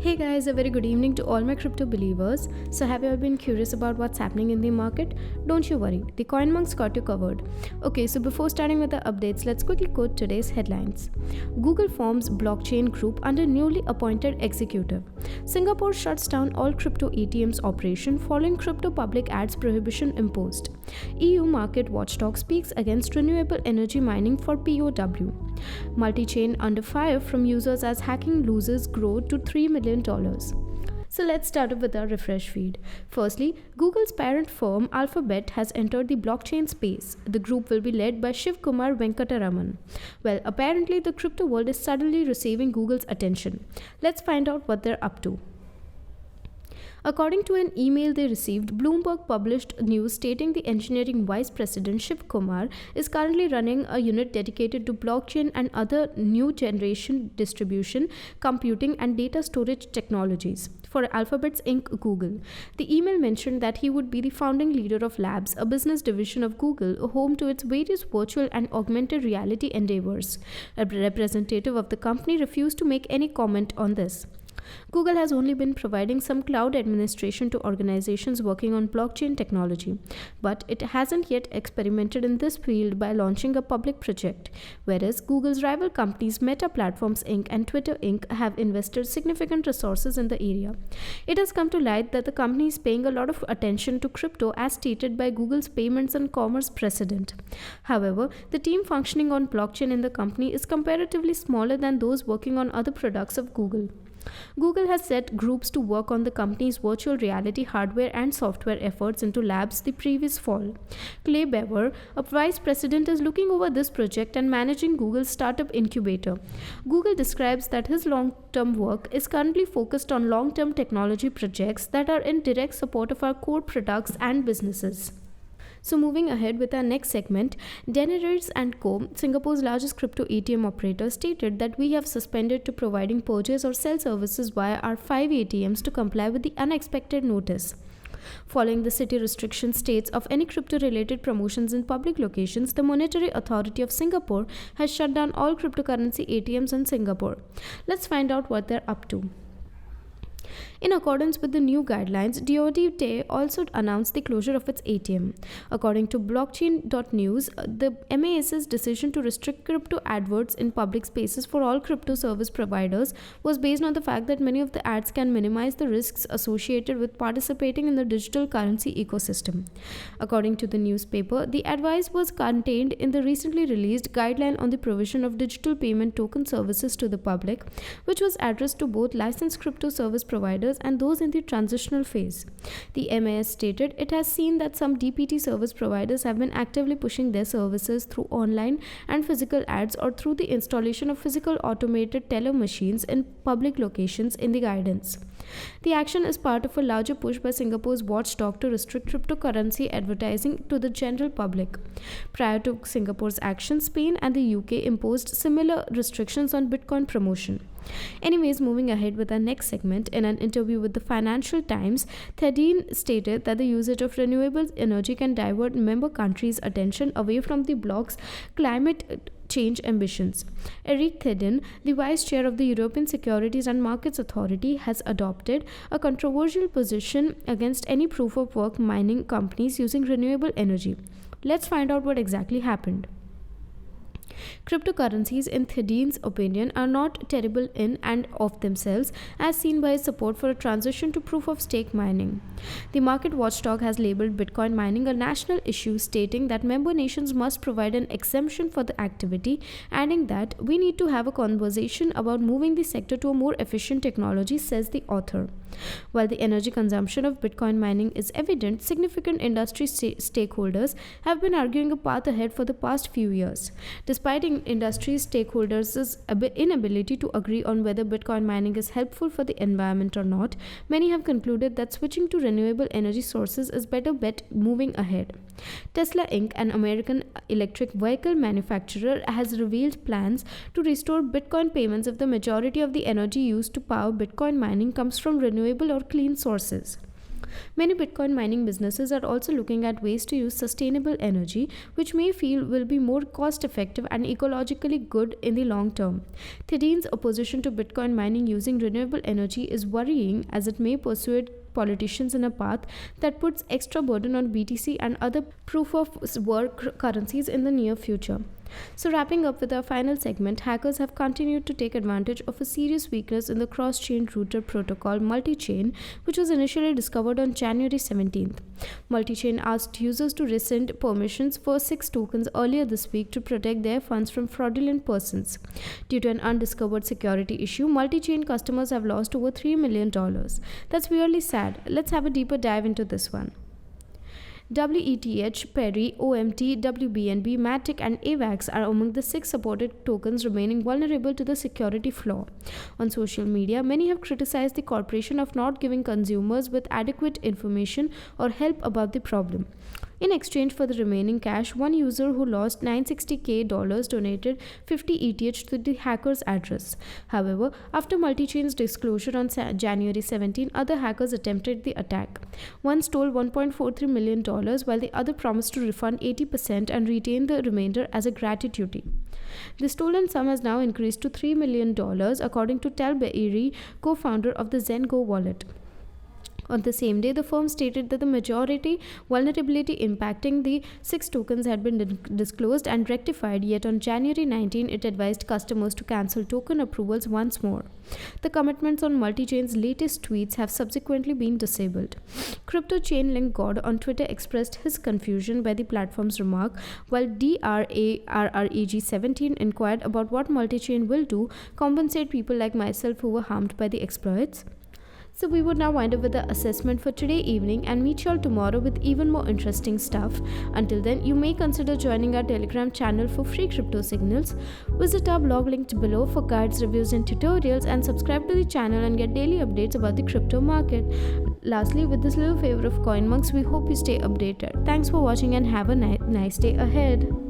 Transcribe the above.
Hey guys, a very good evening to all my crypto believers. So, have you all been curious about what's happening in the market? Don't you worry, the CoinMonks got you covered. Okay, so before starting with the updates, let's quickly quote today's headlines. Google forms blockchain group under newly appointed executive. Singapore shuts down all crypto ATMs operation following crypto public ads prohibition imposed. EU market watchdog speaks against renewable energy mining for POW. Multichain under fire from users as hacking losers grow to $3 million. So let's start off with our refresh feed. Firstly, Google's parent firm Alphabet has entered the blockchain space. The group will be led by Shiv Kumar Venkataraman. Well, apparently the crypto world is suddenly receiving Google's attention. Let's find out what they're up to. According to an email they received, Bloomberg published news stating the engineering vice president Shiv Kumar is currently running a unit dedicated to blockchain and other new generation distribution, computing and data storage technologies for Alphabet's Inc. Google. The email mentioned that he would be the founding leader of Labs, a business division of Google, home to its various virtual and augmented reality endeavors. A representative of the company refused to make any comment on this. Google has only been providing some cloud administration to organizations working on blockchain technology, but it hasn't yet experimented in this field by launching a public project, whereas Google's rival companies Meta Platforms Inc. and Twitter Inc. have invested significant resources in the area. It has come to light that the company is paying a lot of attention to crypto as stated by Google's payments and commerce president. However, the team functioning on blockchain in the company is comparatively smaller than those working on other products of Google. Google has set groups to work on the company's virtual reality hardware and software efforts into labs the previous fall. Clay Bever, a vice president, is looking over this project and managing Google's startup incubator. Google describes that his long-term work is currently focused on long-term technology projects that are in direct support of our core products and businesses. So moving ahead with our next segment, Dennerers & Co., Singapore's largest crypto ATM operator, stated that we have suspended to providing purchase or sell services via our 5 ATMs to comply with the unexpected notice. Following the city restriction states of any crypto-related promotions in public locations, the Monetary Authority of Singapore has shut down all cryptocurrency ATMs in Singapore. Let's find out what they're up to. In accordance with the new guidelines, DOD also announced the closure of its ATM. According to blockchain.news, the MAS's decision to restrict crypto adverts in public spaces for all crypto service providers was based on the fact that many of the ads can minimize the risks associated with participating in the digital currency ecosystem. According to the newspaper, the advice was contained in the recently released guideline on the provision of digital payment token services to the public, which was addressed to both licensed crypto service providers and those in the transitional phase. The MAS stated it has seen that some DPT service providers have been actively pushing their services through online and physical ads or through the installation of physical automated teller machines in public locations in the guidance. The action is part of a larger push by Singapore's Watchdog to restrict cryptocurrency advertising to the general public. Prior to Singapore's action, Spain and the UK imposed similar restrictions on Bitcoin promotion. Anyways, moving ahead with our next segment, in an interview with the Financial Times, Thedin stated that the usage of renewable energy can divert member countries' attention away from the bloc's climate change ambitions. Eric Thedin, the vice chair of the European Securities and Markets Authority, has adopted a controversial position against any proof-of-work mining companies using renewable energy. Let's find out what exactly happened. Cryptocurrencies, in Thedin's opinion, are not terrible in and of themselves, as seen by his support for a transition to proof-of-stake mining. The market watchdog has labeled Bitcoin mining a national issue, stating that member nations must provide an exemption for the activity, adding that we need to have a conversation about moving the sector to a more efficient technology, says the author. While the energy consumption of Bitcoin mining is evident, significant industry stakeholders have been arguing a path ahead for the past few years. Despite industry stakeholders' inability to agree on whether Bitcoin mining is helpful for the environment or not, many have concluded that switching to renewable energy sources is better bet moving ahead. Tesla Inc., an American electric vehicle manufacturer, has revealed plans to restore Bitcoin payments if the majority of the energy used to power Bitcoin mining comes from renewable or clean sources. Many Bitcoin mining businesses are also looking at ways to use sustainable energy, which may feel will be more cost effective and ecologically good in the long term. Thedin's opposition to Bitcoin mining using renewable energy is worrying as it may persuade politicians in a path that puts extra burden on BTC and other proof of work currencies in the near future. So, wrapping up with our final segment, hackers have continued to take advantage of a serious weakness in the cross chain router protocol Multichain, which was initially discovered on January 17th. Multichain asked users to rescind permissions for 6 tokens earlier this week to protect their funds from fraudulent persons. Due to an undiscovered security issue, Multichain customers have lost over $3 million. That's really sad. Let's have a deeper dive into this one. WETH, Perry, OMT, WBNB, Matic, and AVAX are among the 6 supported tokens remaining vulnerable to the security flaw. On social media, many have criticized the corporation of not giving consumers with adequate information or help about the problem. In exchange for the remaining cash, one user who lost $960K donated 50 ETH to the hacker's address. However, after Multichain's disclosure on January 17, other hackers attempted the attack. One stole $1.43 million while the other promised to refund 80% and retain the remainder as a gratuity. The stolen sum has now increased to $3 million, according to Tal Beiri, co-founder of the ZenGo wallet. On the same day, the firm stated that the majority vulnerability impacting the 6 tokens had been disclosed and rectified, yet on January 19, it advised customers to cancel token approvals once more. The commitments on Multichain's latest tweets have subsequently been disabled. Crypto Chainlink God on Twitter expressed his confusion by the platform's remark, while DRARREG17 inquired about what Multichain will do compensate people like myself who were harmed by the exploits. So we would now wind up with the assessment for today evening and meet you all tomorrow with even more interesting stuff. Until then, you may consider joining our Telegram channel for free crypto signals. Visit our blog linked below for guides, reviews and tutorials, and subscribe to the channel and get daily updates about the crypto market. Lastly, with this little favor of CoinMonks, we hope you stay updated. Thanks for watching and have a nice day ahead.